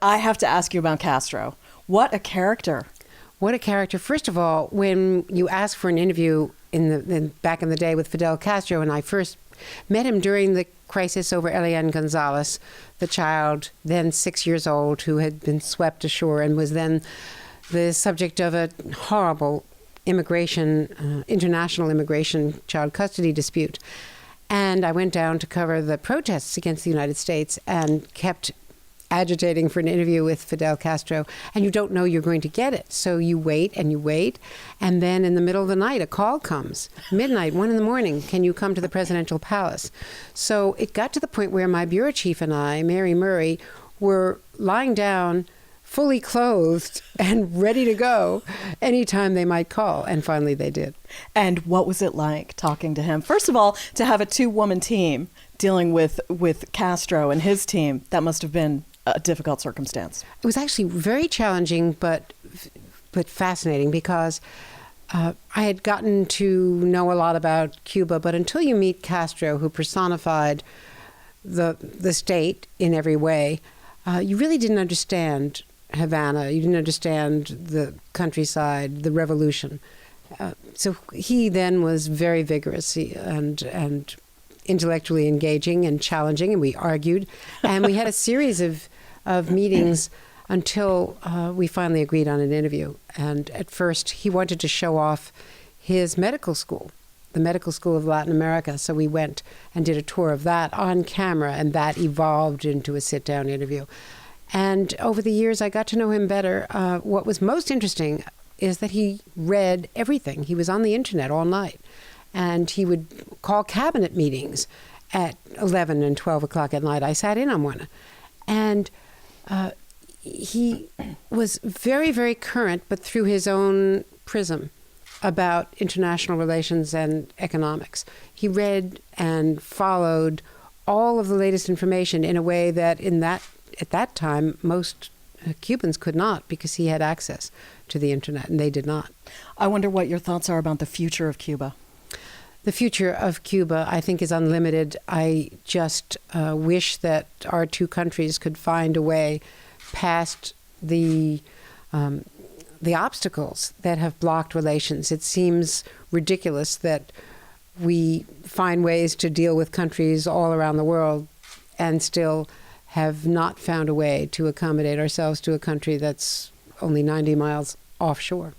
I have to ask you about Castro. What a character. What a character. First of all, when you ask for an interview back in the day with Fidel Castro, and I first met him during the crisis over Elian Gonzalez, the child, then 6 years old, who had been swept ashore and was then the subject of a horrible international immigration child custody dispute. And I went down to cover the protests against the United States and kept agitating for an interview with Fidel Castro, and you don't know you're going to get it. So you wait, and then in the middle of the night, a call comes. Midnight, 1 a.m, can you come to the presidential palace? So it got to the point where my bureau chief and I, Mary Murray, were lying down, fully clothed and ready to go anytime they might call, and finally they did. And what was it like talking to him? First of all, to have a 2-woman team dealing with Castro and his team, that must have been a difficult circumstance. It was actually very challenging, but fascinating, because I had gotten to know a lot about Cuba, but until you meet Castro, who personified the state in every way, you really didn't understand Havana. You didn't understand the countryside, the revolution. So he then was very vigorous and intellectually engaging and challenging, and we argued, and we had a series of meetings until we finally agreed on an interview. And at first, he wanted to show off his medical school, the Medical School of Latin America. So we went and did a tour of that on camera, and that evolved into a sit-down interview. And over the years, I got to know him better. What was most interesting is that he read everything. He was on the internet all night. And he would call cabinet meetings at 11 and 12 o'clock at night. I sat in on one. And he was very, very current, but through his own prism, about international relations and economics. He read and followed all of the latest information in a way that at that time, most Cubans could not, because he had access to the internet, and they did not. I wonder what your thoughts are about the future of Cuba. The future of Cuba, I think, is unlimited. I just wish that our two countries could find a way past the obstacles that have blocked relations. It seems ridiculous that we find ways to deal with countries all around the world and still have not found a way to accommodate ourselves to a country that's only 90 miles offshore.